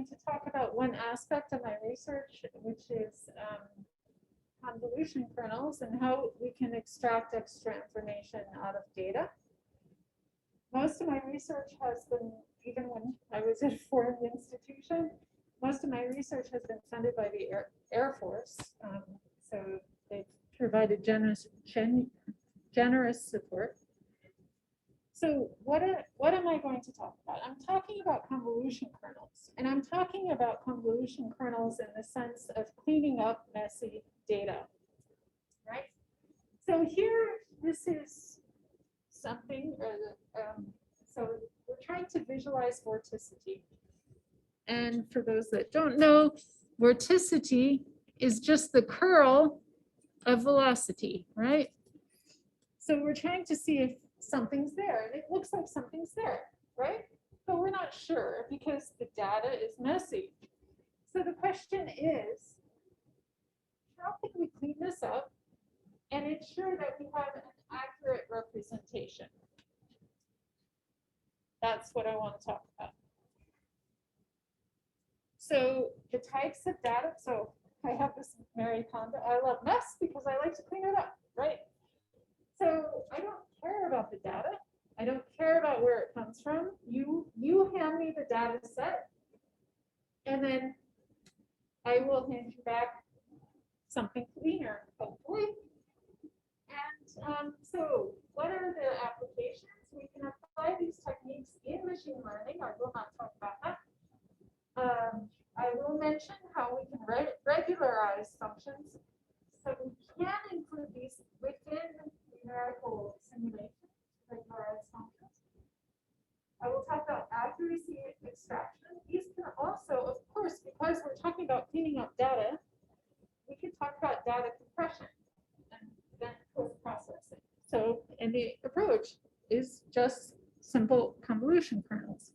going to talk about one aspect of my research, which is convolution kernels and how we can extract extra information out of data. Most of my research has been, even when I was at a foreign institution, most of my research has been funded by the Air Force. So they've provided generous support. So what am I going to talk about? I'm talking about convolution kernels, and I'm talking about convolution kernels in the sense of cleaning up messy data, right? So here, this is something, so we're trying to visualize vorticity. And for those that don't know, vorticity is just the curl of velocity, right? So we're trying to see if something's there, and it looks like something's there, right? But we're not sure because the data is messy. So the question is, how can we clean this up and ensure that we have an accurate representation? That's what I want to talk about. So the types of data, so I have this Marie Kondo, I love mess because I like to clean it up, right? So I don't care about the data. I don't care about where it comes from. You hand me the data set, and then I will hand you back something cleaner, hopefully. And so what are the applications? We can apply these techniques in machine learning. I will not talk about that. I will mention how we can regularize functions. So we can include these within numerical simulation, regularized functions. I will talk about accuracy extraction. These can also, of course, because we're talking about cleaning up data, we can talk about data compression and then post-processing. So, and the approach is just simple convolution kernels.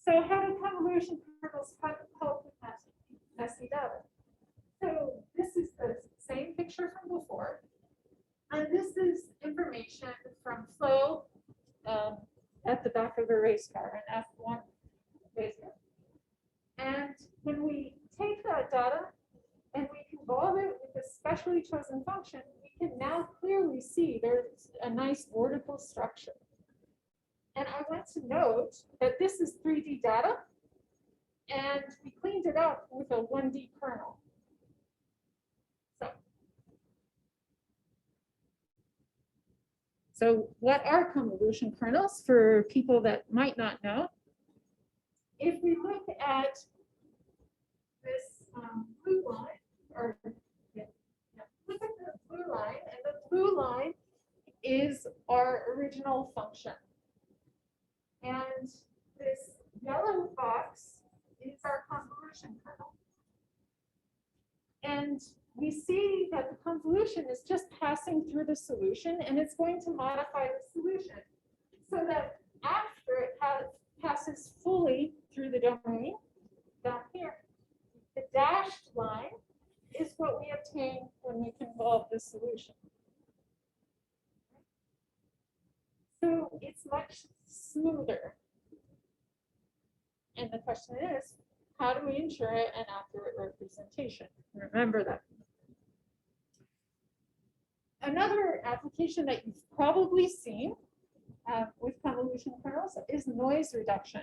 So how do convolution kernels help with messy data? So this is the same picture from before. And this is information from flow at the back of a race car, an F1 race car. And when we take that data and we convolve it with a specially chosen function, we can now clearly see there's a nice vertical structure. And I want to note that this is 3D data, and we cleaned it up with a 1D kernel. So what are convolution kernels for people that might not know? If we look at this blue line, or look at the blue line, and the blue line is our original function. And this yellow box is our convolution kernel. And we see that the convolution is just passing through the solution, and it's going to modify the solution so that after it passes fully through the domain, down here, the dashed line is what we obtain when we convolve the solution. So it's much smoother. And the question is, how do we ensure an accurate representation? Remember that. Another application that you've probably seen with convolution kernels is noise reduction.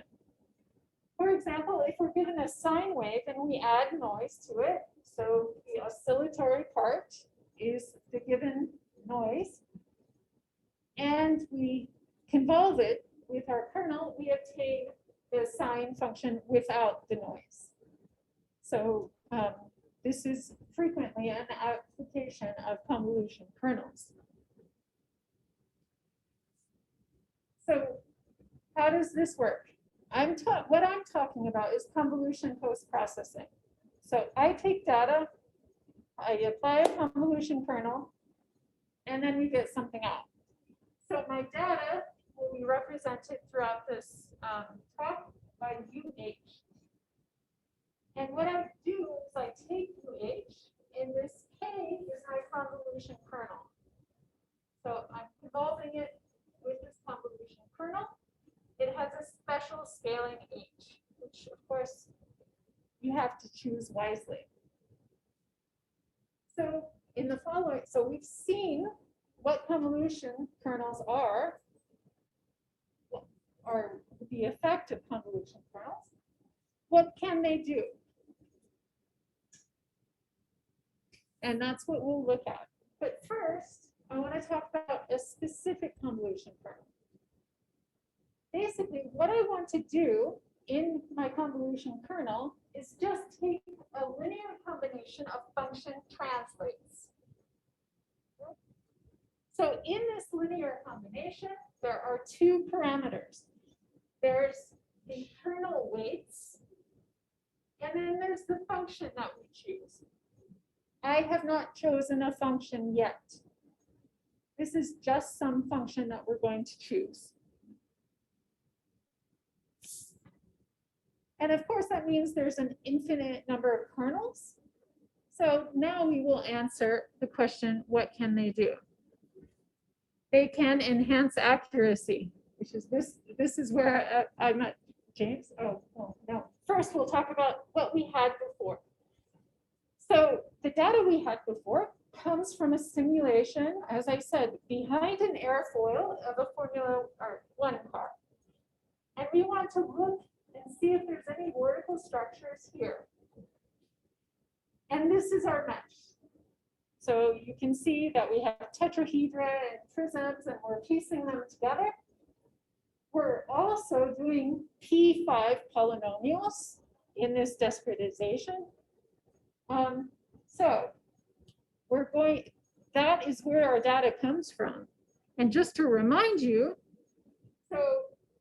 For example, if we're given a sine wave and we add noise to it, so the oscillatory part is the given noise, and we convolve it with our kernel, we obtain the sine function without the noise. So this is frequently an application of convolution kernels. So how does this work? What I'm talking about is convolution post-processing. So I take data, I apply a convolution kernel, and then we get something out. So my data will be represented throughout this talk by UH. And what I do is I take UH, and this K is my convolution kernel. So I'm convolving it with this convolution kernel. It has a special scaling H, which of course you have to choose wisely. So in the following, so we've seen what convolution kernels are the effect of convolution kernels. What can they do? And that's what we'll look at. But first, I want to talk about a specific convolution kernel. Basically, what I want to do in my convolution kernel is just take a linear combination of function translates. So in this linear combination, there are two parameters. There's the kernel weights, and then there's the function that we choose. I have not chosen a function yet. This is just some function that we're going to choose. And of course, that means there's an infinite number of kernels. So now we will answer the question, what can they do? They can enhance accuracy, which is this is where I met James. Oh, no. First, we'll talk about what we had before. So the data we had before comes from a simulation, as I said, behind an airfoil of a Formula One car. And we want to look and see if there's any vertical structures here. And this is our mesh. So you can see that we have tetrahedra and prisms, and we're piecing them together. We're also doing P5 polynomials in this discretization. So we're going, that is where our data comes from. And just to remind you, so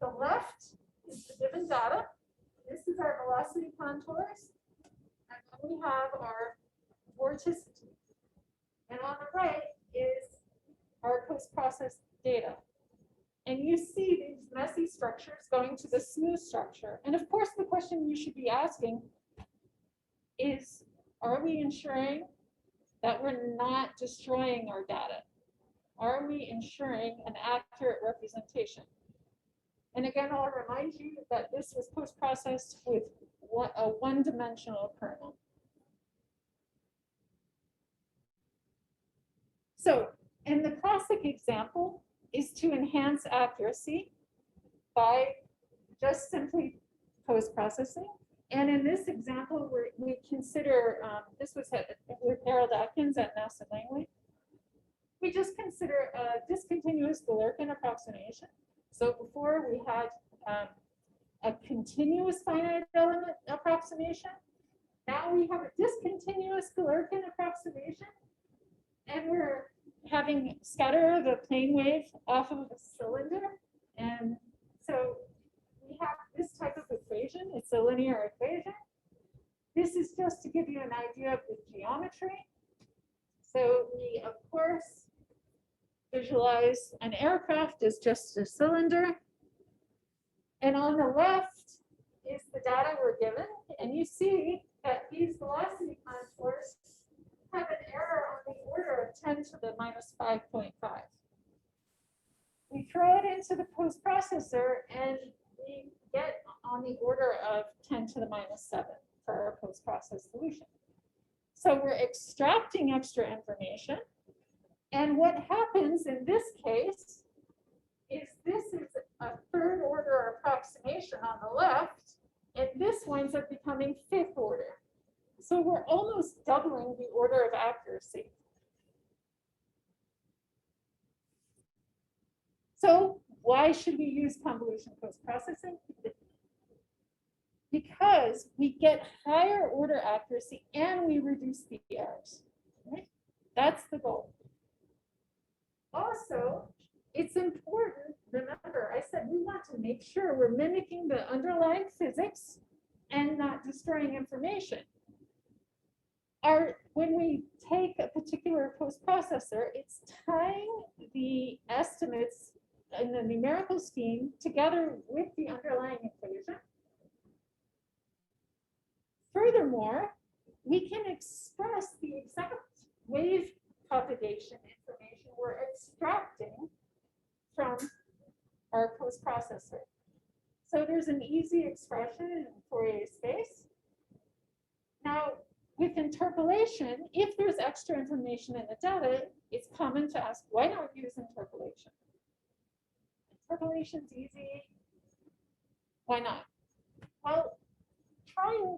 the left is the given data. This is our velocity contours. And then we have our vorticity. And on the right is our post-processed data. And you see these messy structures going to the smooth structure. And of course, the question you should be asking is, are we ensuring that we're not destroying our data? Are we ensuring an accurate representation? And again, I'll remind you that this was post-processed with a one-dimensional kernel. So, and the classic example is to enhance accuracy by just simply post-processing. And in this example, we consider, this was with Harold Atkins at NASA Langley. We just consider a discontinuous Galerkin approximation. So before we had a continuous finite element approximation. Now we have a discontinuous Galerkin approximation. And we're having scatter the plane wave off of a cylinder. And so we have this type of equation. It's a linear equation. This is just to give you an idea of the geometry. So we, of course, visualize an aircraft as just a cylinder. And on the left is the data we're given. And you see that these velocity contours have an error on the order of 10 to the minus 5.5. We throw it into the post-processor and we get on the order of 10 to the minus 7 for our post-process solution. So we're extracting extra information. And what happens in this case is this is a third order approximation on the left, and this winds up becoming fifth order. So we're almost doubling the order of accuracy. So why should we use convolution post-processing? Because we get higher order accuracy and we reduce the errors. Right? That's the goal. Also, it's important, remember, I said we want to make sure we're mimicking the underlying physics and not destroying information. When we take a particular post-processor, it's tying the estimates in the numerical scheme together with the underlying equation. Furthermore, we can express the exact wave propagation information we're extracting from our post-processor. So there's an easy expression in Fourier space. Now, with interpolation, if there's extra information in the data, it's common to ask, why not use interpolation? Interpolation's easy. Why not? Well,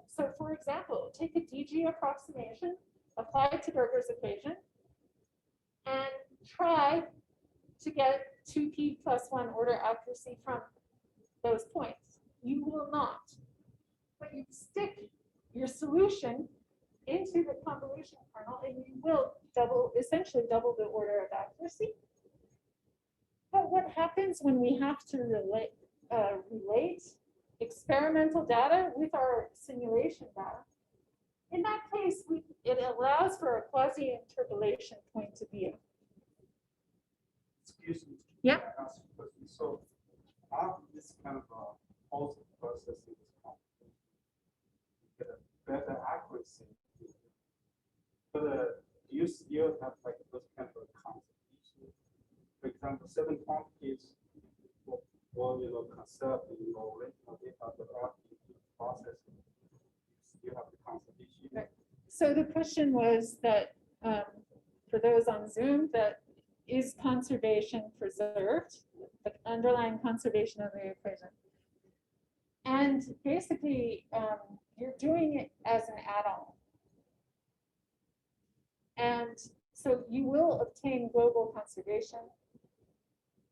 so for example, take a DG approximation, apply it to Berger's equation, and try to get 2p plus 1 order accuracy from those points. You will not. But you stick your solution into the convolution kernel, and you will essentially double the order of accuracy. But what happens when we have to relate experimental data with our simulation data? In that case, it allows for a quasi-interpolation point of view. Excuse me. Yeah. I ask a question. So, after this kind of post-processing is complete, you get a better accuracy. But do you still have like those kind of concepts? For example, certain quantities will conserve in your original data, but after you process it, you have the conservation. Right. So the question was that for those on Zoom, that is conservation preserved, the underlying conservation of the equation. And basically, you're doing it as an add-on. And so you will obtain global conservation,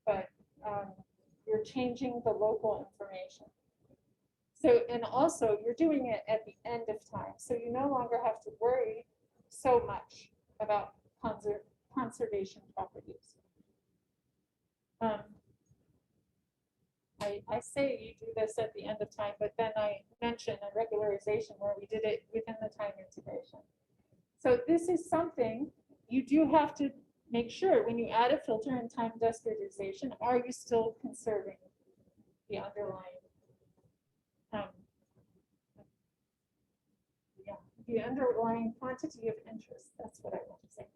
but you're changing the local information. So, and also you're doing it at the end of time. So you no longer have to worry so much about conservation properties. I say you do this at the end of time, but then I mention a regularization where we did it within the time integration. So this is something you do have to make sure when you add a filter in time discretization, are you still conserving the underlying the underlying quantity of interest? That's what I want to say.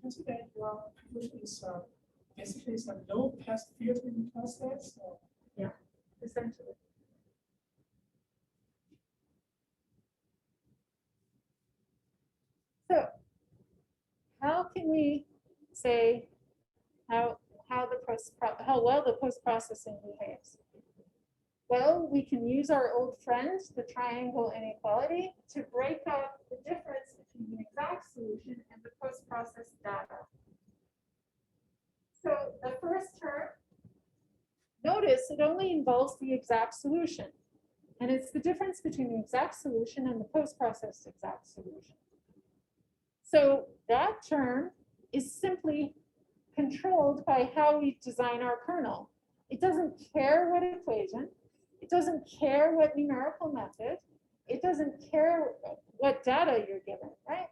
Today, well, basically it's a low pass filtering process. Yeah, essentially. So, how can we say how well the post-processing behaves? Well, we can use our old friend, the triangle inequality, to break up the difference between the exact solution and the post-processed data. So the first term, notice it only involves the exact solution. And it's the difference between the exact solution and the post-processed exact solution. So that term is simply controlled by how we design our kernel. It doesn't care what equation. It doesn't care what numerical method. It doesn't care what data you're given, right?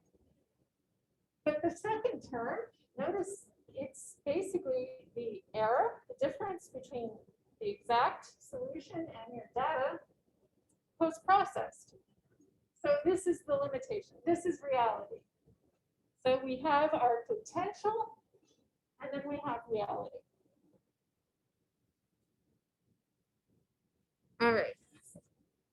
But the second term, notice it's basically the error, the difference between the exact solution and your data post-processed. So this is the limitation. This is reality. So we have our potential, and then we have reality. All right,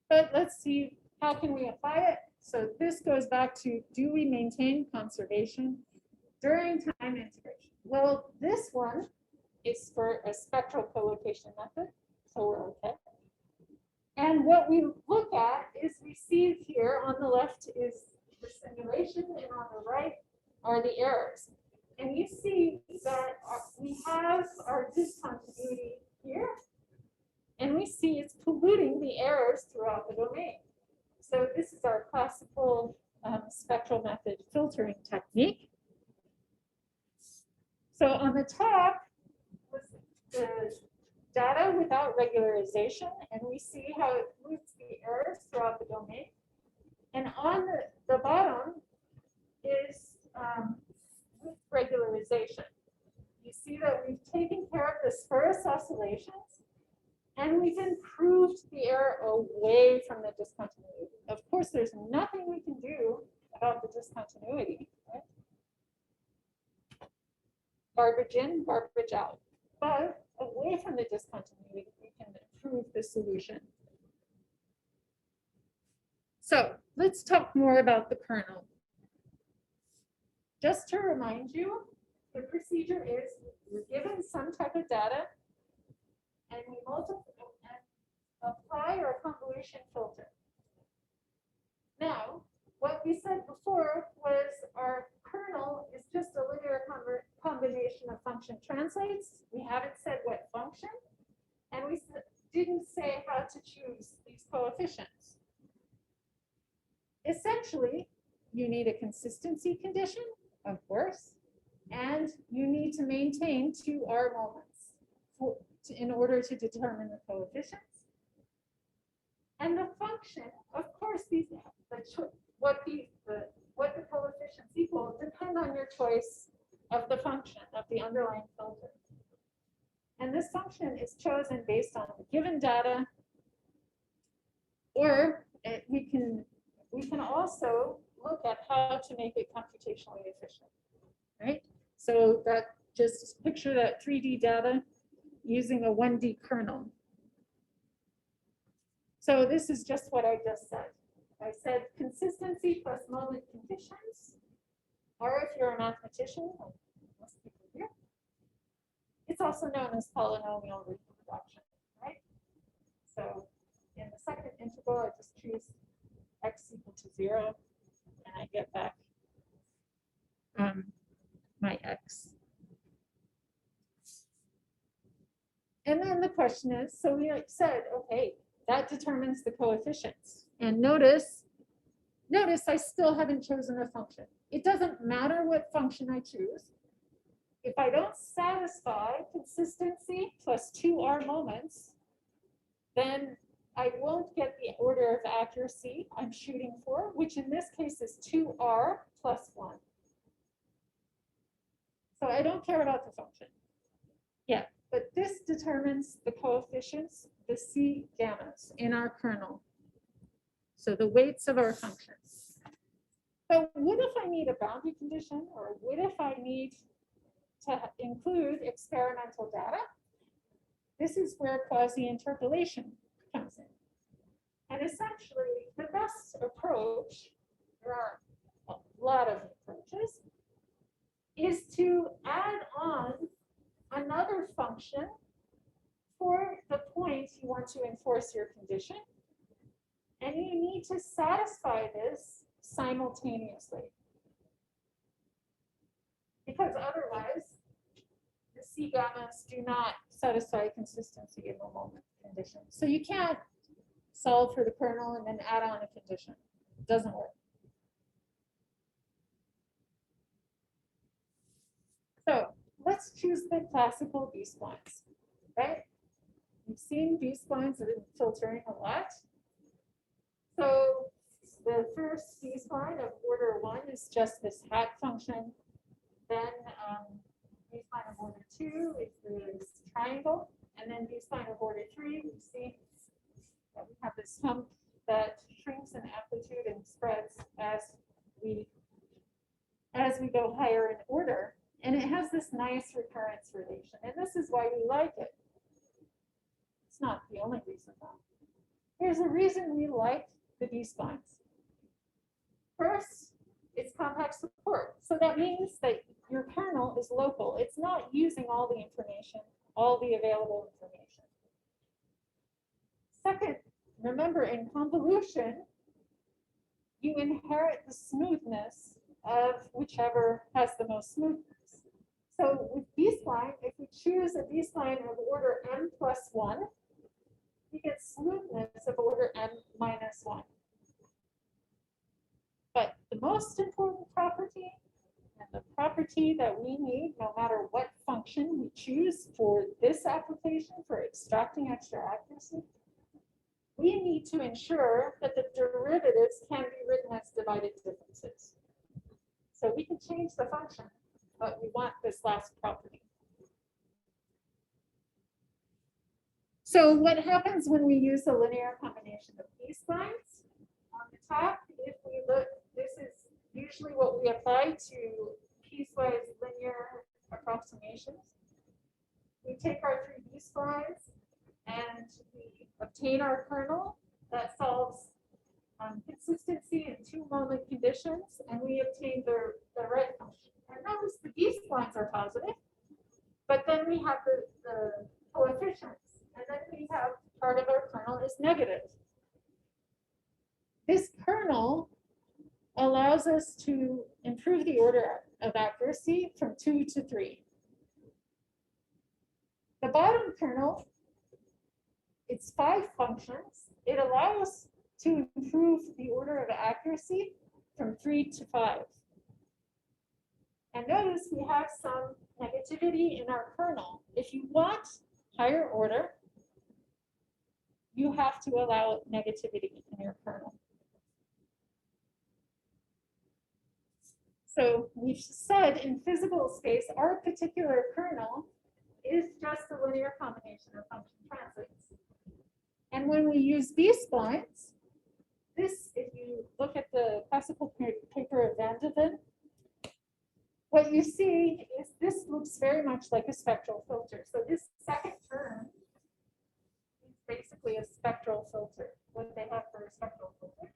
but let's see, how can we apply it? So this goes back to, do we maintain conservation during time integration? Well, this one is for a spectral collocation method, so we're okay. And what we look at is we see here on the left is the simulation, and on the right are the errors. And you see that we have our discontinuity here, and we see it's polluting the errors throughout the domain. So this is our classical spectral method filtering technique. So on the top was the data without regularization, and we see how it pollutes the errors throughout the domain. And on the bottom is with regularization. You see that we've taken care of the spurious oscillations, and we've improved the error away from the discontinuity. Of course, there's nothing we can do about the discontinuity, right? Garbage in, garbage out. But away from the discontinuity, we can improve the solution. So let's talk more about the kernel. Just to remind you, the procedure is we're given some type of data and we multiply and apply our convolution filter. Now, what we said before was our kernel is just a linear combination of function translates. We haven't said what function, and we didn't say how to choose these coefficients. Essentially, you need a consistency condition, of course, and you need to maintain 2R moments in order to determine the coefficients. And the function, of course, what the coefficients equal depend on your choice of the function of the underlying filter. And this function is chosen based on the given data, or we can also look at how to make it computationally efficient, right? So that just picture that 3D data using a 1D kernel. So this is just what I just said. I said consistency plus moment conditions, or if you're a mathematician, like most people here, it's also known as polynomial reproduction, right? So in the second integral, I just choose x equal to 0, and I get back my x. And then the question is, so we said, okay, that determines the coefficients. And notice I still haven't chosen a function. It doesn't matter what function I choose. If I don't satisfy consistency plus 2R moments, then I won't get the order of accuracy I'm shooting for, which in this case is 2R plus 1. So I don't care about the function. Yeah, but this determines the coefficients, the C gammas in our kernel. So the weights of our functions. But what if I need a boundary condition, or what if I need to include experimental data? This is where quasi-interpolation comes in. And essentially, the best approach, there are a lot of approaches, is to add on another function for the point you want to enforce your condition. And you need to satisfy this simultaneously. Because otherwise, the C gammas do not satisfy consistency in the moment condition. So you can't solve for the kernel and then add on a condition. It doesn't work. So let's choose the classical B-splines, right? You've seen B-splines in filtering a lot. So the first B-spline of order 1 is just this hat function. Then B-spline of order 2 is this triangle. And then B-spline of order 3, we see that we have this hump that shrinks in amplitude and spreads as we go higher in order. And it has this nice recurrence relation. And this is why we like it. It's not the only reason though. There's a reason we like the B-splines. First, it's compact support. So that means that your kernel is local. It's not using all the information, all the available information. Second, remember in convolution, you inherit the smoothness of whichever has the most smoothness. So with B-spline, if we choose a B-spline of order n plus 1, we get smoothness of order n minus 1. But the most important property, and the property that we need no matter what function we choose for this application for extracting extra accuracy, we need to ensure that the derivatives can be written as divided differences. So we can change the function, but we want this last property. So what happens when we use a linear combination of B-splines? On the top, if we look, this is usually what we apply to piecewise linear approximations. we take our 3D splines and we obtain our kernel that solves consistency in 2-moment conditions, and we obtain the right function. And notice the B splines are positive, but then we have the coefficients, and then we have part of our kernel is negative. This kernel allows us to improve the order of accuracy from 2 to 3. The bottom kernel, it's 5 functions. It allows to improve the order of accuracy from 3 to 5. And notice we have some negativity in our kernel. If you want higher order, you have to allow negativity in your kernel. So we've said in physical space, our particular kernel is just a linear combination of function transits. And when we use B-splines, this, if you look at the classical paper of Van de Ven, what you see is this looks very much like a spectral filter. So this second term is basically a spectral filter, what they have for a spectral filter.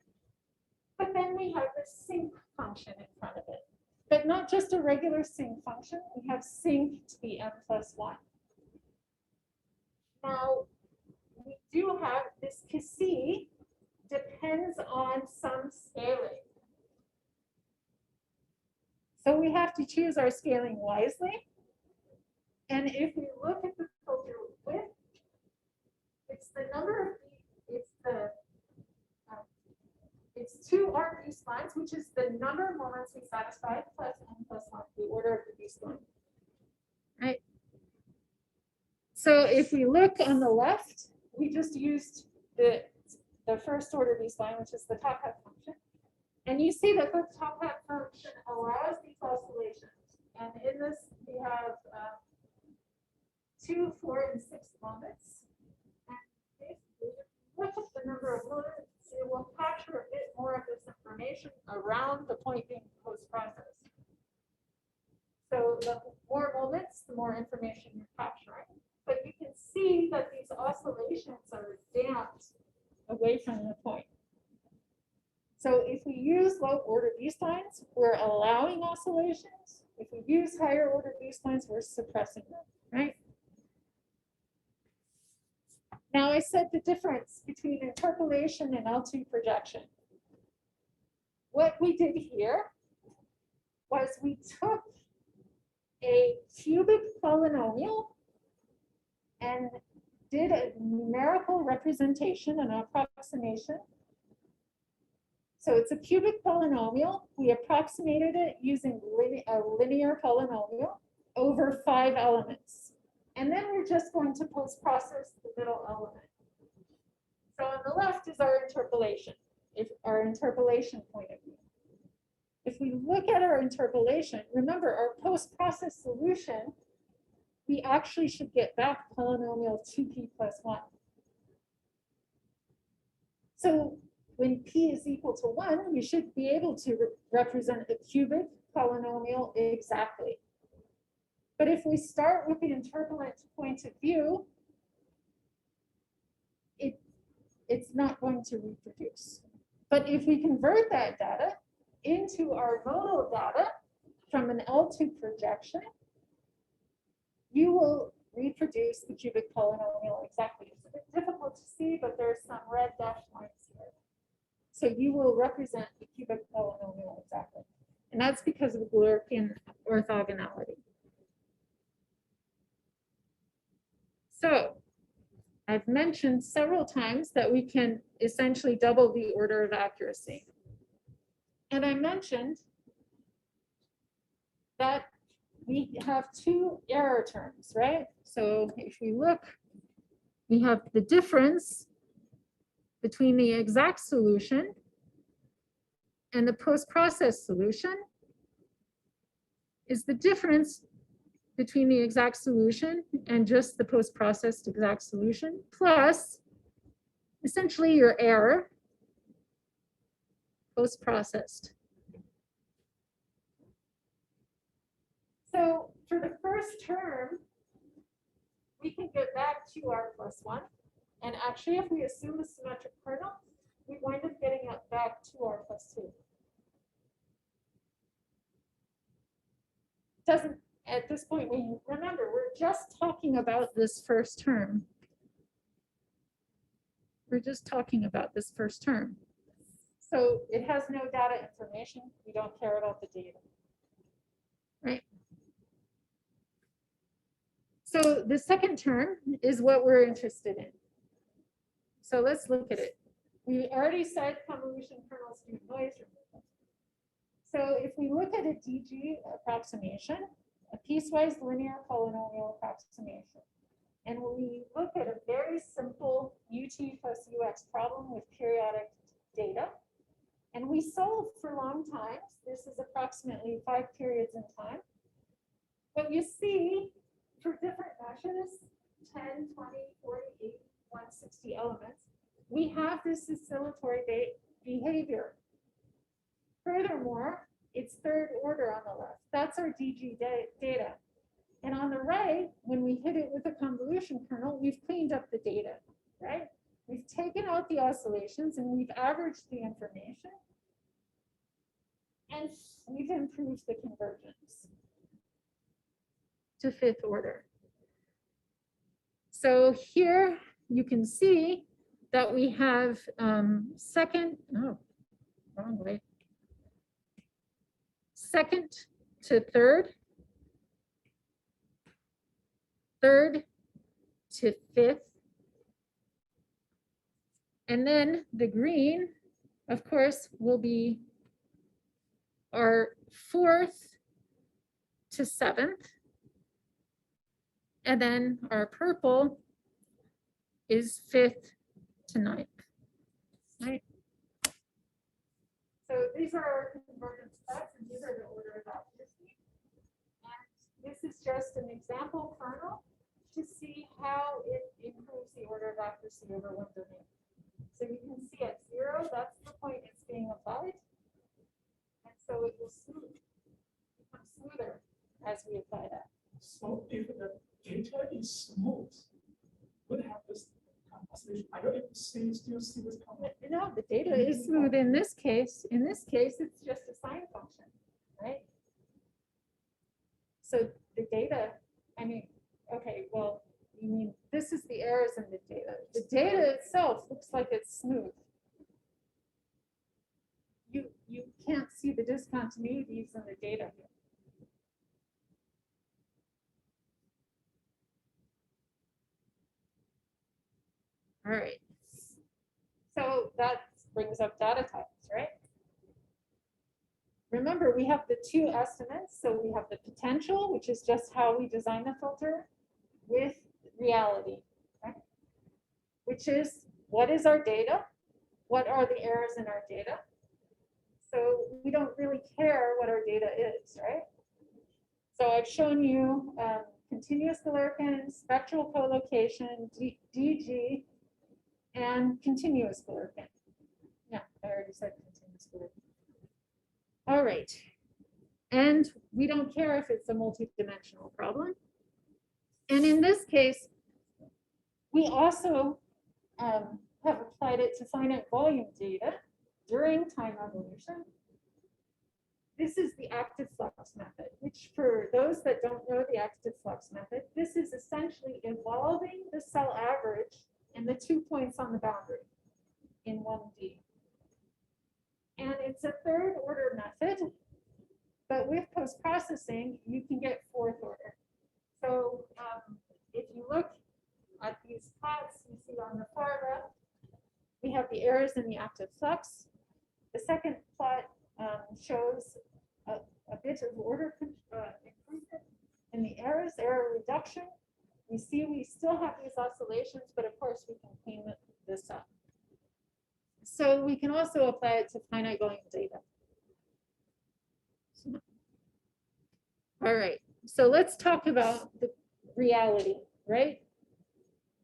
But then we have the sync function in front of it. But not just a regular sync function, we have sync to the n+1. Now, we do have this Cassie depends on some scaling. So we have to choose our scaling wisely. And if we look at the filter width, it's the number of, it's 2 RB splines, which is the number of moments we satisfied plus n+1, the order of the B spline. Right? So if we look on the left, we just used the first order B spline, which is the top hat function. And you see that the top hat function allows these oscillations. And in this, we have 2, 4, and 6 moments. And basically, if you look at the number of moments, it will capture a bit more of this information around the point being post-processed. So the more moments, the more information you're capturing. But you can see that these oscillations are damped away from the point. So if we use low order B splines, we're allowing oscillations. If we use higher order B splines, we're suppressing them, right? Now I said the difference between interpolation and L2 projection. What we did here was we took a cubic polynomial and did a numerical representation, an approximation. So it's a cubic polynomial. We approximated it using a linear polynomial over 5 elements. And then we're just going to post-process the middle element. So on the left is our interpolation, our interpolation point of view. If we look at our interpolation, remember our post-process solution, we actually should get back polynomial 2p plus 1. So when p is equal to 1, we should be able to represent the cubic polynomial exactly. But if we start with the interpolant point of view, it's not going to reproduce. But if we convert that data into our modal data from an L2 projection, you will reproduce the cubic polynomial exactly. It's a bit difficult to see, but there's some red dashed lines here. So you will represent the cubic polynomial exactly. And that's because of the Galerkian orthogonality. So I've mentioned several times that we can essentially double the order of accuracy. And I mentioned that we have 2 error terms, right? So if we look, we have the difference between the exact solution and the post-process solution is the difference between the exact solution and just the post-processed exact solution, plus essentially your error post-processed. So for the first term, we can get back to R plus one. And actually, if we assume a symmetric kernel, we wind up getting it back to R plus two. Doesn't, at this point, we remember, we're just talking about this first term. We're just talking about this first term. So it has no data information. We don't care about the data. Right? So the second term is what we're interested in. So let's look at it. We already said convolution kernels do noise removal. So if we look at a DG approximation, a piecewise linear polynomial approximation, and we look at a very simple UT plus UX problem with periodic data, and we solve for long times, this is approximately 5 periods in time, what you see for different meshes, 10, 20, 40, 80, 160 elements, we have this oscillatory behavior. Furthermore, it's third order on the left. That's our DG data. And on the right, when we hit it with a convolution kernel, we've cleaned up the data, right? We've taken out the oscillations and we've averaged the information. And we've improved the convergence to fifth order. So here you can see that we have second to third, third to fifth, and then the green, of course, will be our fourth to seventh, and then our purple is fifth to ninth, right? So these are our convergence steps, and these are the order of accuracy. And this is just an example kernel to see how it improves the order of accuracy over one domain. So you can see at 0, that's the point it's being applied. And so it will become smoother as we apply that. So if the data is smooth, what happens? I don't still see this comment. No, the data is smooth in this case. In this case, it's just a sine function, right? So the data, I mean, okay, well, you mean this is the errors in the data. The data itself looks like it's smooth. You can't see the discontinuities in the data here. All right. So that brings up data types, right? Remember, we have the two estimates. So we have the potential, which is just how we design the filter, with reality, right? Which is, what is our data? What are the errors in our data? So we don't really care what our data is, right? So I've shown you continuous Galerkin, spectral collocation, DG, and continuous Galerkin. Yeah, I already said continuous Galerkin. All right. And we don't care if it's a multi-dimensional problem. And in this case, we also have applied it to finite volume data during time evolution. This is the active flux method, which for those that don't know the active flux method, this is essentially evolving the cell average and the 2 points on the boundary in 1D. And it's a third order method, but with post-processing, you can get fourth order. So if you look at these plots, you see on the far left, we have the errors in the active flux. The second plot shows a bit of order improvement in the errors, error reduction. We see we still have these oscillations, but of course we can clean this up. So we can also apply it to finite volume data. All right, so let's talk about the reality, right?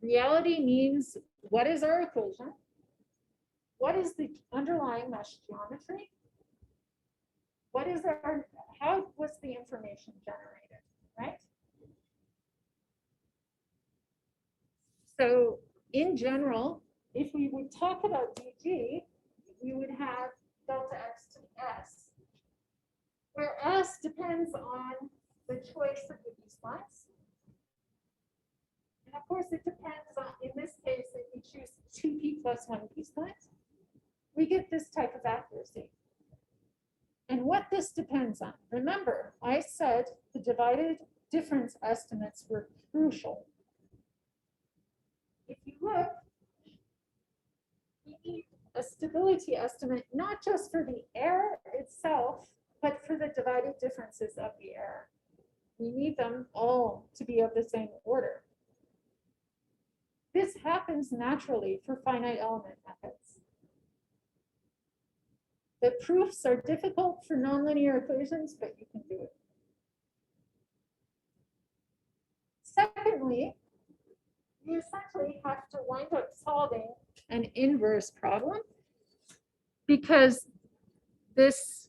Reality means, what is our equation? What is the underlying mesh geometry? What is our, how was the information generated, right? So in general, if we would talk about DG, we would have delta x to the s, where s depends on the choice of the B-splines. And of course, it depends on, in this case, if we choose 2p plus 1 B-splines, we get this type of accuracy. And what this depends on, remember, I said the divided difference estimates were crucial. If you look, we need a stability estimate, not just for the error itself, but for the divided differences of the error. We need them all to be of the same order. This happens naturally for finite element methods. The proofs are difficult for nonlinear equations, but you can do it. Secondly, you essentially have to wind up solving an inverse problem, because this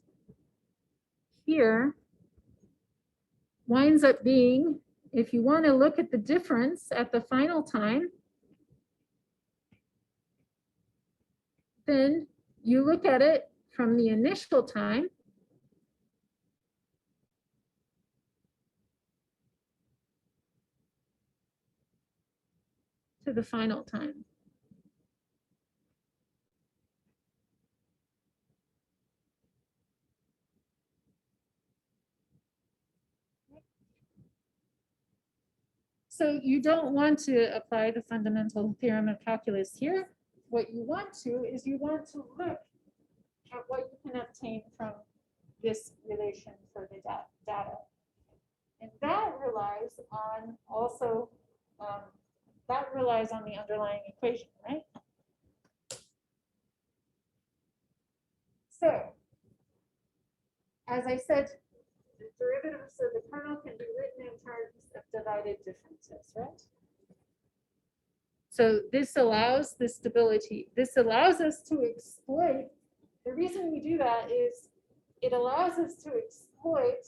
here winds up being, if you want to look at the difference at the final time, then you look at it from the initial time to the final time. So you don't want to apply the fundamental theorem of calculus here. What you want to is you want to look at what you can obtain from this relation for the data. And that relies on also, that relies on the underlying equation, right? So, as I said, the derivatives of the kernel can be written in terms of divided differences, right? So this allows the stability. This allows us to exploit. The reason we do that is it allows us to exploit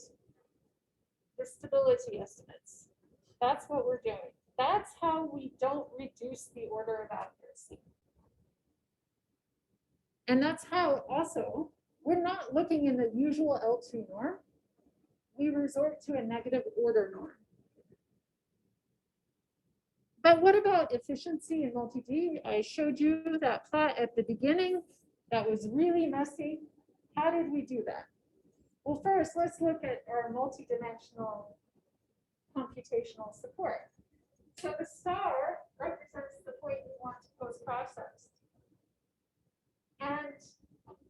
the stability estimates. That's what we're doing. That's how we don't reduce the order of accuracy. And that's how also we're not looking in the usual L2 norm. We resort to a negative order norm. But what about efficiency in multi-D? I showed you that plot at the beginning. That was really messy. How did we do that? Well, first, let's look at our multidimensional computational support. So the star represents the point we want to post-process. And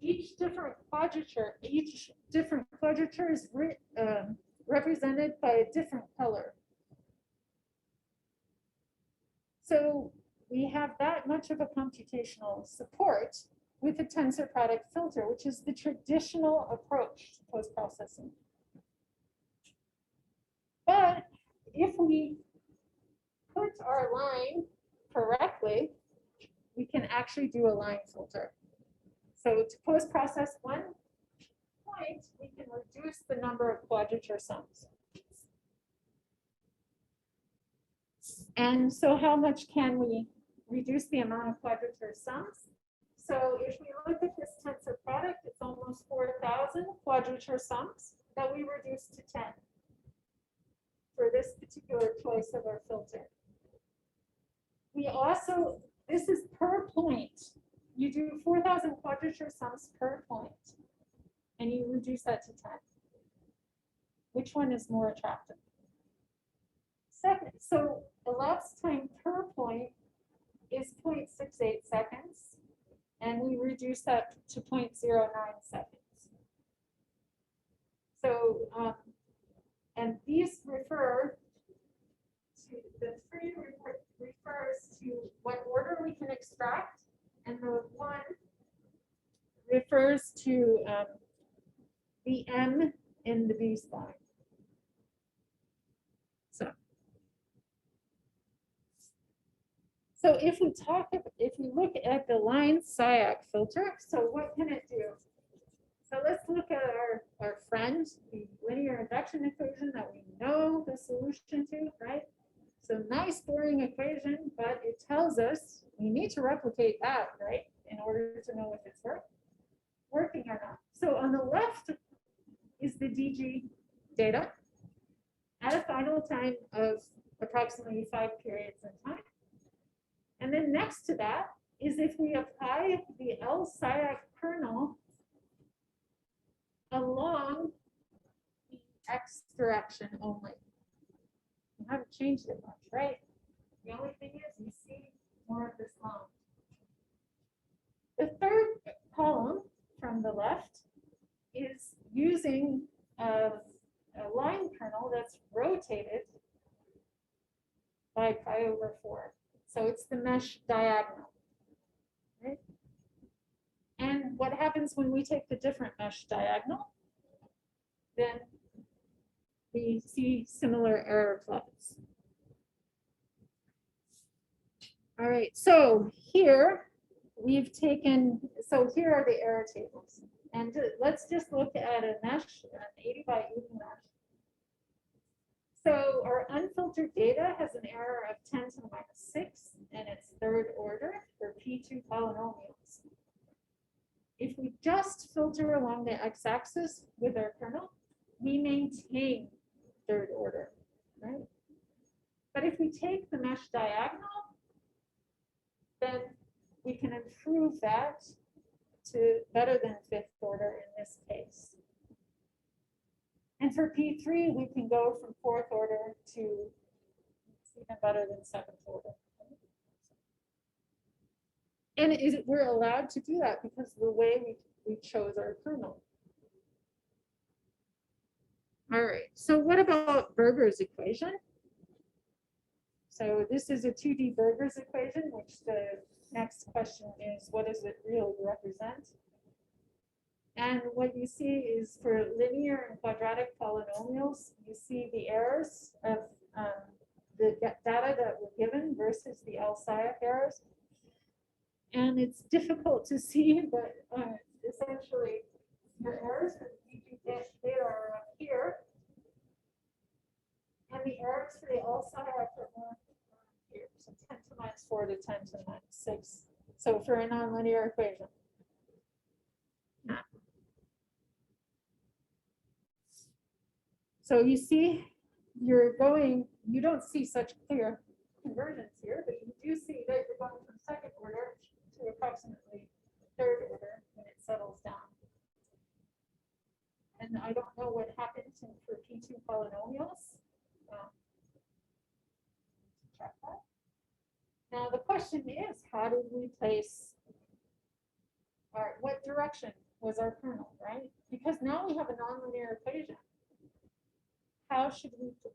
each different quadrature is represented by a different color. So we have that much of a computational support with a tensor product filter, which is the traditional approach to post-processing. But if we put our line correctly, we can actually do a line filter. So to post-process one point, we can reduce the number of quadrature sums. And so how much can we reduce the amount of quadrature sums? So if we look at this tensor product, it's almost 4,000 quadrature sums that we reduce to 10 for this particular choice of our filter. We also, this is per point. You do 4,000 quadrature sums per point, and you reduce that to 10. Which one is more attractive? Second, so elapsed time per point is 0.68 seconds, and we reduce that to 0.09 seconds. So, and these refer to, the three refers to what order we can extract, and the one refers to the M in the B-spline. So if we look at the line SIAC filter, so what can it do? So let's look at our friend, the linear induction equation that we know the solution to, right? So nice boring equation, but it tells us we need to replicate that, right? In order to know if it's working or not. So on the left is the DG data at a final time of approximately 5 periods in time. And then next to that is if we apply the LSIAC kernel along the X direction only. You haven't changed it much, right? The only thing is you see more of this line. The third column from the left is using a line kernel that's rotated by pi over 4. So it's the mesh diagonal. Right? And what happens when we take the different mesh diagonal? Then we see similar error plots. All right, so here we've taken, so here are the error tables. And let's just look at a mesh, an 80 by 80 mesh. So our unfiltered data has an error of 10 to the minus 6, and it's third order for P2 polynomials. If we just filter along the x-axis with our kernel, we maintain third order, right? But if we take the mesh diagonal, then we can improve that to better than fifth order in this case. And for P3, we can go from fourth order to even better than seventh order. And we're allowed to do that because of the way we chose our kernel. All right, so what about Berger's equation? So this is a 2D Berger's equation, which the next question is, what does it really represent? And what you see is for linear and quadratic polynomials, you see the errors of the data that were given versus the LSIAC errors. And it's difficult to see, but essentially your errors for the DG data are up here. And the errors for the LSIAC are more here. So 10 to the minus 4 to 10 to the minus 6. So for a nonlinear equation. So you see, you don't see such clear convergence here, but you do see that you're going from second order to approximately third order when it settles down. And I don't know what happened for P2 polynomials. Check that. Now the question is, how did we place what direction was our kernel, right? Because now we have a nonlinear equation.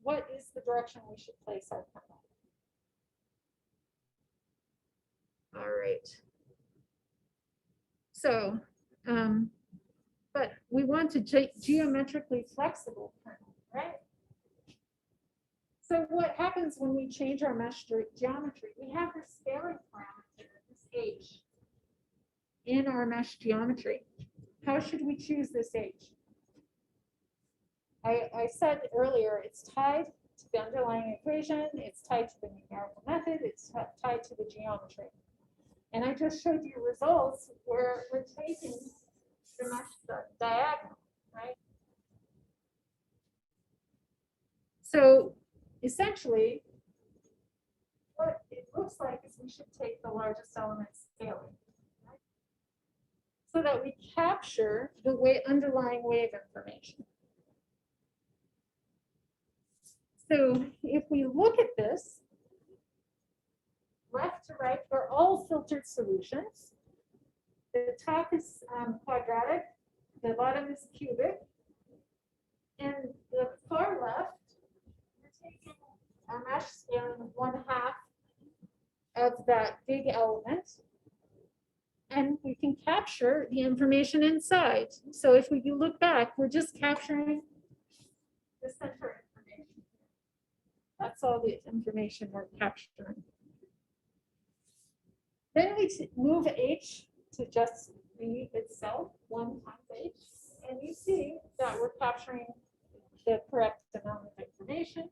What is the direction we should place our kernel? All right. So, but we want a geometrically flexible kernel, right? So what happens when we change our mesh geometry? We have this scaling parameter, this h, in our mesh geometry. How should we choose this h? I said earlier, it's tied to the underlying equation, it's tied to the numerical method, it's tied to the geometry. And I just showed you results where we're taking the mesh diagonal, right? So essentially, what it looks like is we should take the largest element scaling, right? So that we capture the underlying wave information. So if we look at this, left to right, they're all filtered solutions. The top is quadratic, the bottom is cubic, and the far left, we're taking a mesh scaling of 1/2 of that big element, and we can capture the information inside. So if we look back, we're just capturing the center information. That's all the information we're capturing. Then we move h to just be itself, 1 times h, and you see that we're capturing the correct amount of information.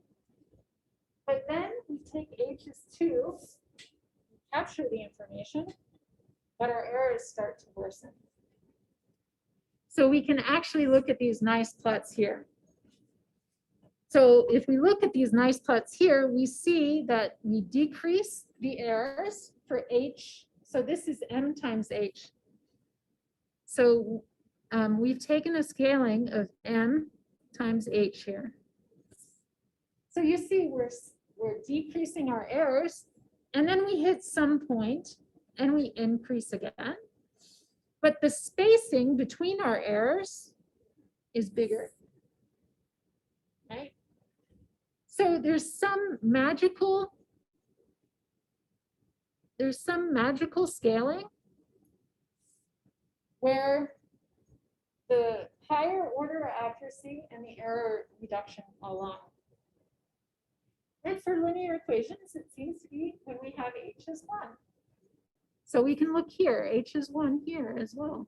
But then we take H's2, capture the information, but our errors start to worsen. So we can actually look at these nice plots here. So if we look at these nice plots here, we see that we decrease the errors for H. So this is M times H. So we've taken a scaling of M times H here. So you see we're decreasing our errors, and then we hit some point and we increase again. But the spacing between our errors is bigger, right? So there's some magical scaling where the higher order accuracy and the error reduction align. And for linear equations, it seems to be when we have H is 1. So we can look here, H is 1 here as well.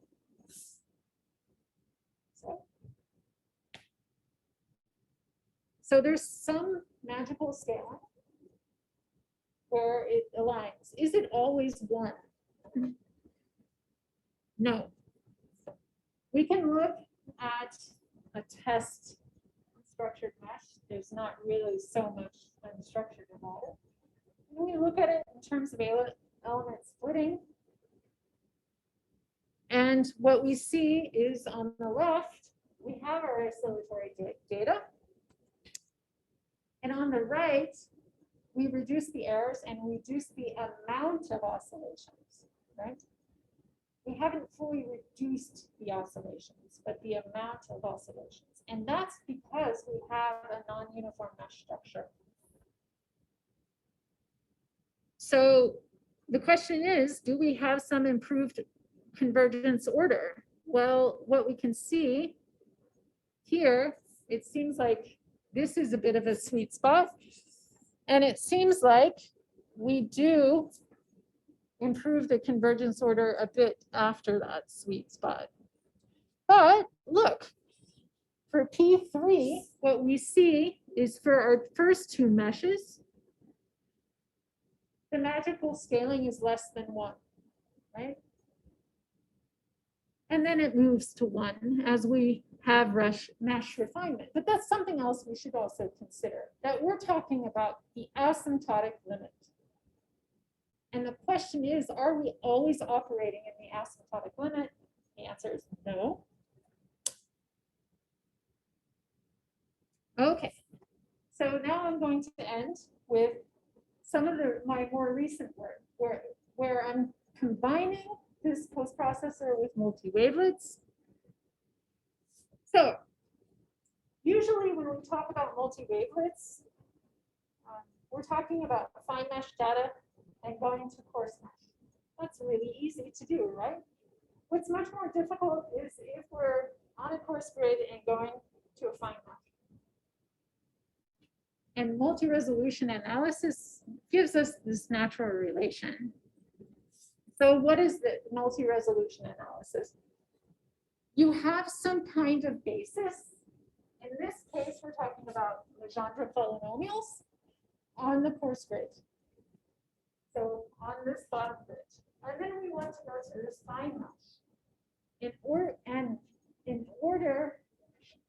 So there's some magical scaling where it aligns. Is it always 1? No. We can look at a test structured mesh. There's not really so much unstructured about it. When we look at it in terms of element splitting, and what we see is on the left, we have our oscillatory data. And on the right, we reduce the errors and reduce the amount of oscillations, right? We haven't fully reduced the oscillations, but the amount of oscillations. And that's because we have a non-uniform mesh structure. So the question is, do we have some improved convergence order? Well, what we can see here, it seems like this is a bit of a sweet spot. And it seems like we do improve the convergence order a bit after that sweet spot. But look, for P3, what we see is for our first 2 meshes, the magical scaling is less than 1, right? And then it moves to 1 as we have mesh refinement. But that's something else we should also consider, that we're talking about the asymptotic limit. And the question is, are we always operating in the asymptotic limit? The answer is no. Okay, so now I'm going to end with some of my more recent work where I'm combining this post-processor with multi-wavelets. So usually when we talk about multi-wavelets, we're talking about fine mesh data and going to coarse mesh. That's really easy to do, right? What's much more difficult is if we're on a coarse grid and going to a fine mesh. And multi-resolution analysis gives us this natural relation. So what is the multi-resolution analysis? You have some kind of basis. In this case, we're talking about Legendre polynomials on the coarse grid. So on this bottom grid. And then we want to go to this fine mesh. In order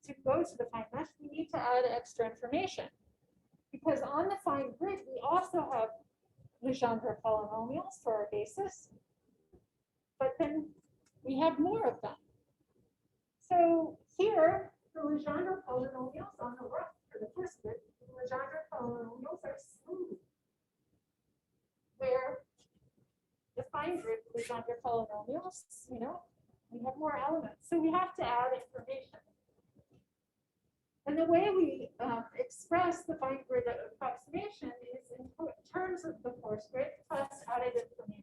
to go to the fine mesh, we need to add extra information. Because on the fine grid, we also have Legendre polynomials for our basis. But then we have more of them. So here, the Legendre polynomials on the left for the first grid, the Legendre polynomials are smooth. Where the fine grid Legendre polynomials, we have more elements. So we have to add information. And the way we express the fine grid approximation is in terms of the coarse grid plus added information.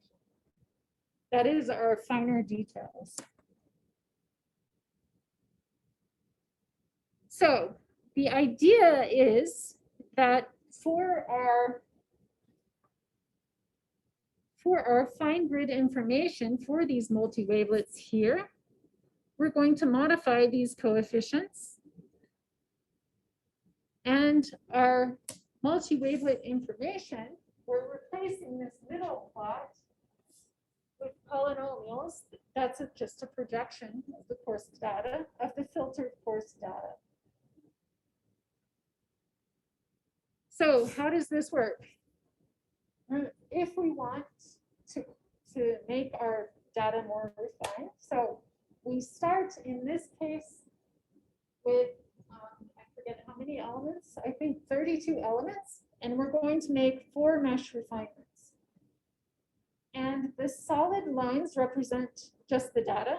That is our finer details. So the idea is that for our fine grid information for these multi-wavelets here, we're going to modify these coefficients. And our multi-wavelet information, we're replacing this middle plot with polynomials. That's just a projection of the course data, of the filtered course data. So how does this work? If we want to make our data more refined, so we start in this case with, I forget how many elements, I think 32 elements, and we're going to make 4 mesh refinements. And the solid lines represent just the data,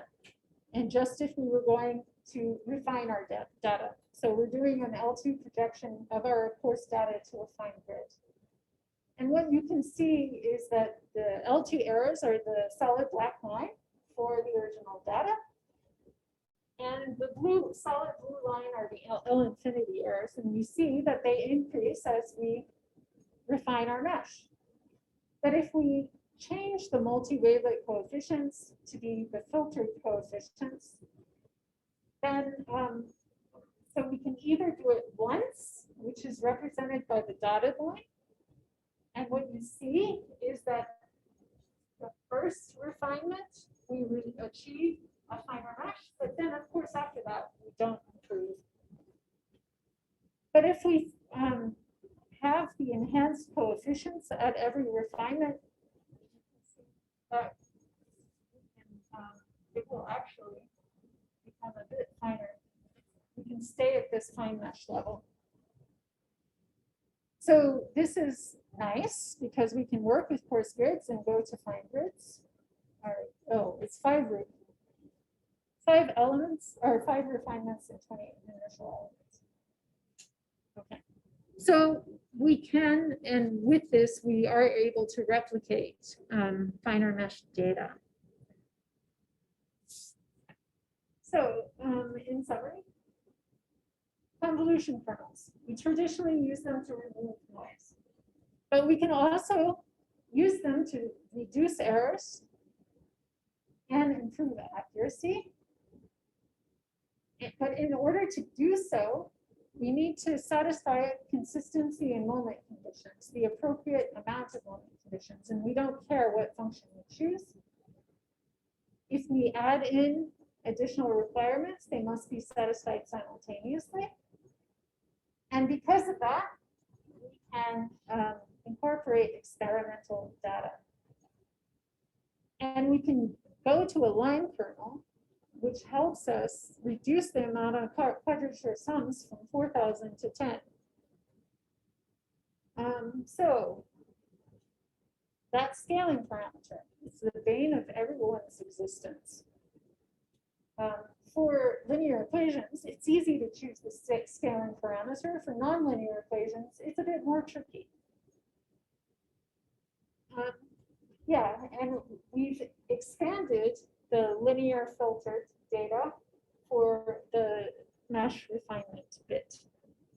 and just if we were going to refine our data. So we're doing an L2 projection of our course data to a fine grid. And what you can see is that the L2 arrows are the solid black line for the original data. And the solid blue line are the L infinity arrows. And you see that they increase as we refine our mesh. But if we change the multi-wavelet coefficients to be the filtered coefficients, then so we can either do it once, which is represented by the dotted line. And what you see is that the first refinement, we achieve a finer mesh, but then of course after that, we don't improve. But if we have the enhanced coefficients at every refinement, it will actually become a bit finer. We can stay at this fine mesh level. So this is nice because we can work with coarse grids and go to fine grids. All right. Oh, it's 5 elements or 5 refinements and 28 initial elements. Okay. So we can, and with this, we are able to replicate finer mesh data. So in summary, convolution kernels. We traditionally use them to remove noise, but we can also use them to reduce errors and improve accuracy. But in order to do so, we need to satisfy consistency and moment conditions, the appropriate amount of moment conditions, and we don't care what function we choose. If we add in additional requirements, they must be satisfied simultaneously. And because of that, we can incorporate experimental data. And we can go to a line kernel, which helps us reduce the amount of quadrature sums from 4,000 to 10. So that scaling parameter is the bane of everyone's existence. For linear equations, it's easy to choose the scaling parameter. For nonlinear equations, it's a bit more tricky. Yeah, and we've expanded the linear filtered data for the mesh refinement bit.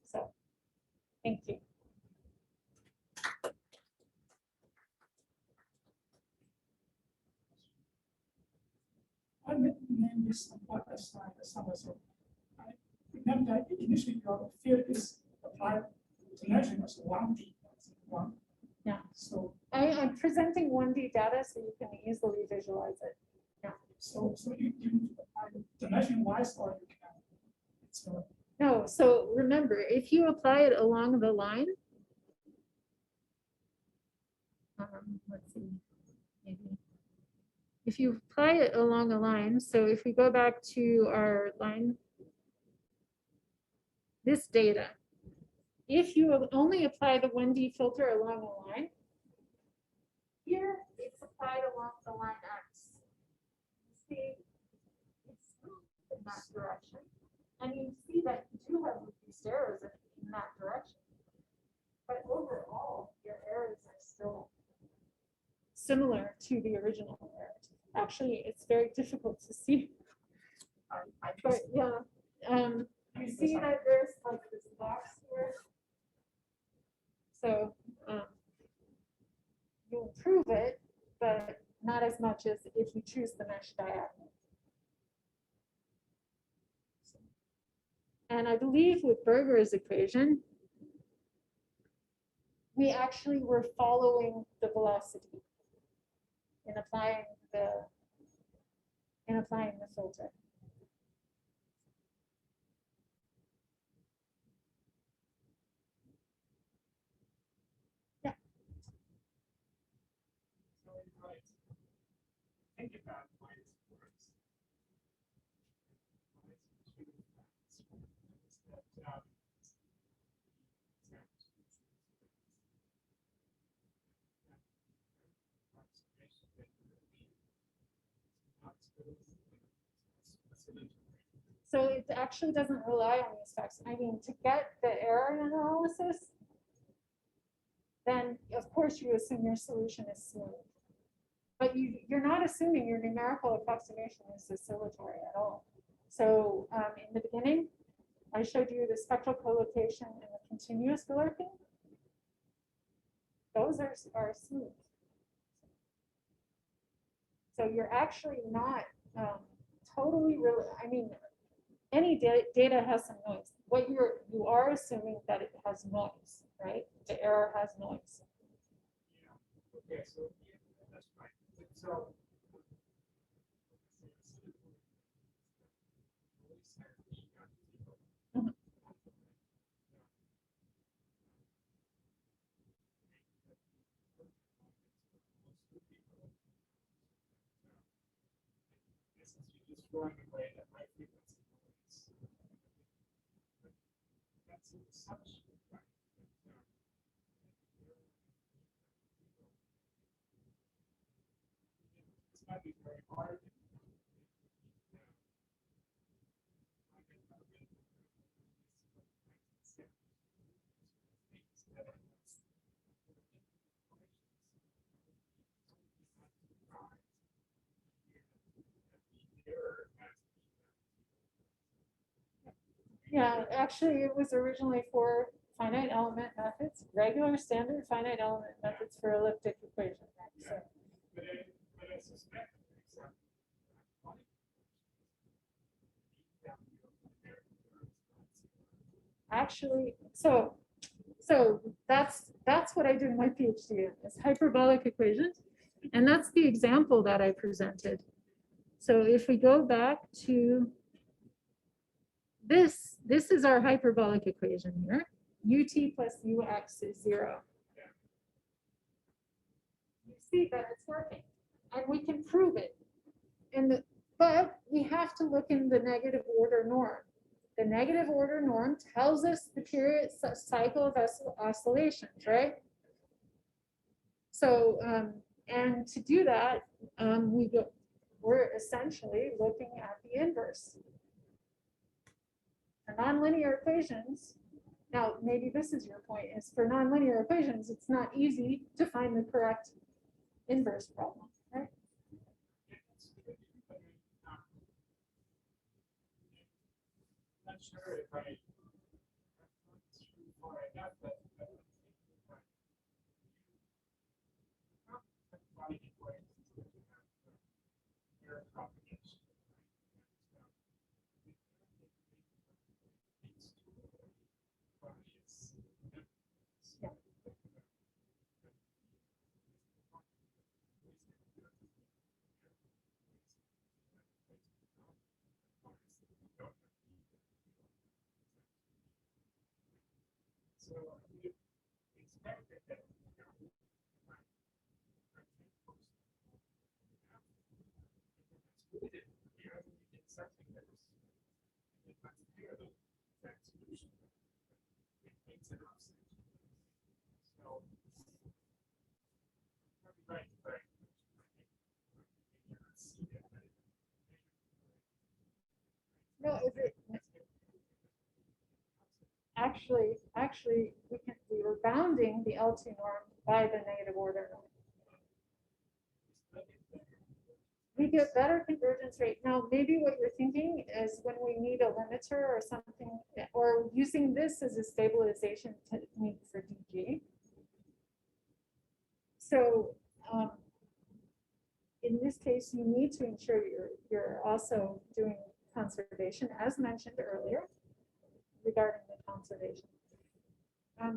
So, thank you. I named this what aside somewhere. So I remember that initially your field is applied dimension as 1D. One. Yeah. So I'm presenting 1D data so you can easily visualize it. Yeah. So you dimension wise or you can. So no. So remember, if you apply it along the line, let's see, maybe. If you apply it along a line, so if we go back to our line, this data, if you only apply the 1D filter along a line, here it's applied along the line X. See, it's moved in that direction, and you see that you do have reduced errors in that direction. But overall, your errors are still similar to the original errors. Actually, it's very difficult to see. But yeah, you see that there's like this box here. So you improve it, but not as much as if you choose the mesh diagonal. And I believe with Berger's equation, we actually were following the velocity in applying the filter. So if I think about why it works. Why it's really fast, is that, So it actually doesn't rely on these facts. I mean, to get the error analysis, then of course you assume your solution is smooth. But you're not assuming your numerical approximation is oscillatory at all. So in the beginning, I showed you the spectral collocation and the continuous Galerkin. Those are smooth. So you're actually not totally really, I mean, any data has some noise. What you are assuming that it has noise, right? The error has noise. yeah, okay, so yeah, that's right. So Mhm. this is you just throwing away that high frequency noise. That's an assumption, right? It's going to be very hard. Yeah, actually, it was originally for finite element methods, regular standard finite element methods for elliptic equation. So, But I suspect, for example, actually, so that's what I do in my PhD in, is hyperbolic equations, and that's the example that I presented. So if we go back to this is our hyperbolic equation here. Ut plus ux is 0. You see that it's working, and we can prove it. But we have to look in the negative order norm. The negative order norm tells us the period cycle of oscillations, right? So, and to do that, we're essentially looking at the inverse. For nonlinear equations, now maybe this is your point, is for nonlinear equations, it's not easy to find the correct inverse problem, right? I'm not sure if I far enough, but so you expected that something that was much bigger than that solution. It makes it offset. So right, right. No, is it actually we were bounding the L2 norm by the negative order norm. We get better convergence rate. Now, maybe what you're thinking is when we need a limiter or something, or using this as a stabilization technique for DG. So in this case, you need to ensure you're also doing conservation, as mentioned earlier, regarding the conservation.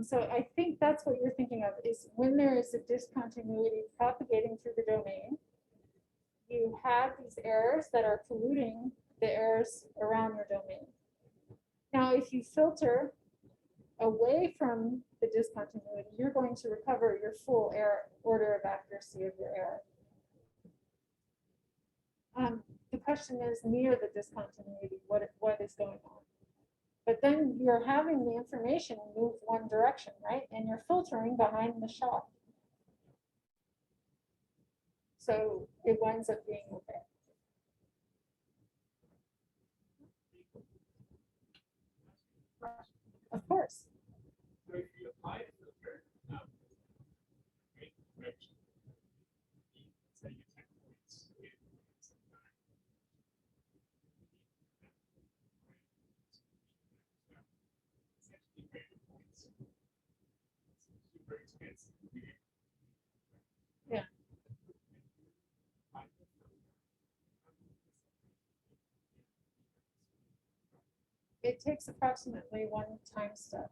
So I think that's what you're thinking of, is when there is a discontinuity propagating through the domain, you have these errors that are polluting the errors around your domain. Now, if you filter away from the discontinuity, you're going to recover your full error order of accuracy of your error. The question is, near the discontinuity, what is going on? But then you're having the information move one direction, right? And you're filtering behind the shock. So it winds up being okay. Of course. So if you apply a filter, right, say you 10 points with some time. It's actually greater points. It's super expensive. Yeah. It takes approximately one time step.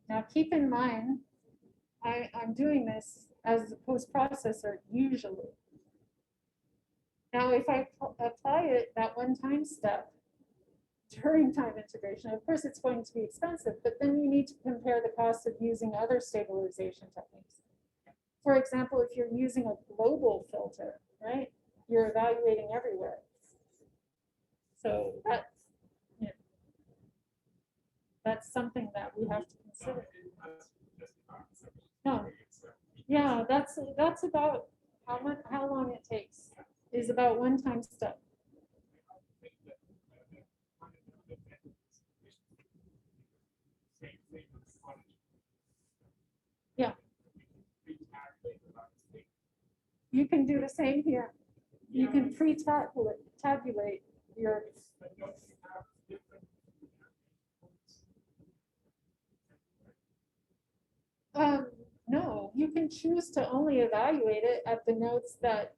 Now keep in mind, I'm doing this as a post-processor usually. Now if I apply it that one time step during time integration, of course it's going to be expensive, but then you need to compare the cost of using other stabilization techniques. For example, if you're using a global filter, right, you're evaluating everywhere. So that's something that we have to consider. No. Yeah, that's about how long it takes is about one time step. Yeah. You can do the same here. You can pre-tabulate your. No, you can choose to only evaluate it at the nodes that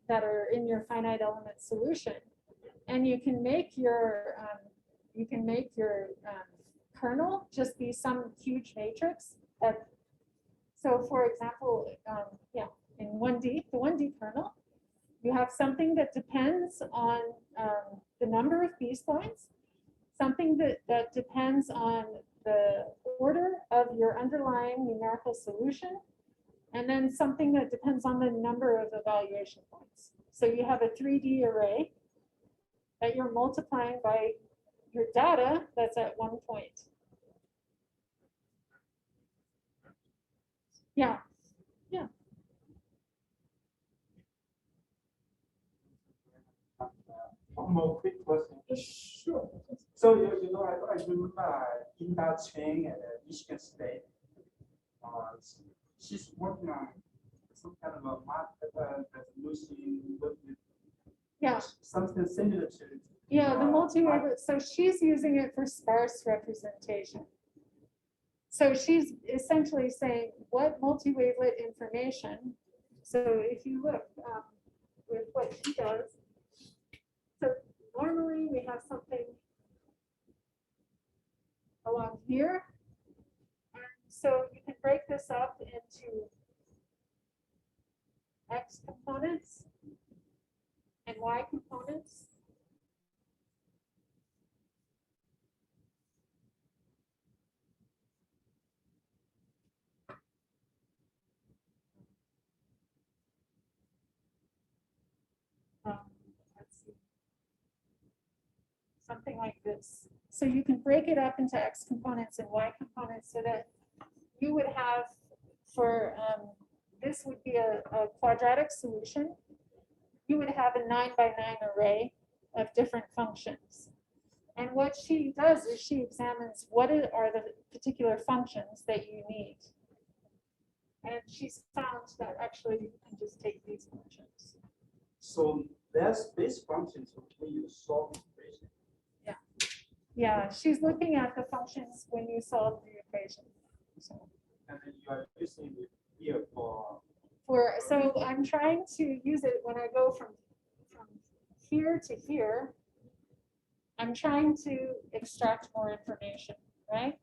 are in your finite element solution, and you can make your kernel just be some huge matrix. So, for example, in 1D, the 1D kernel, you have something that depends on the number of B-splines, something that depends on the order of your underlying numerical solution, and then something that depends on the number of evaluation points. So you have a 3D array that you're multiplying by your data that's at one point. Yeah, yeah. One more quick question. Sure. So I remember Inda Cheng at Michigan State. She's working on some kind of a market resolution with Yeah. something similar to. Yeah, the multi-wavelet. So she's using it for sparse representation. So she's essentially saying what multi-wavelet information. So if you look with what she does, so normally we have something along here. And so you can break this up into X components and Y components. Let's see. Something like this. So you can break it up into X components and Y components so that you would have for, this would be a quadratic solution. You would have a 9x9 array of different functions. And what she does is she examines what are the particular functions that you need. And she's found that actually you can just take these functions. So that's base functions when you solve the equation. Yeah. Yeah, she's looking at the functions when you solve the equation. So. And then you are using it here for. So I'm trying to use it when I go from here to here. I'm trying to extract more information, right?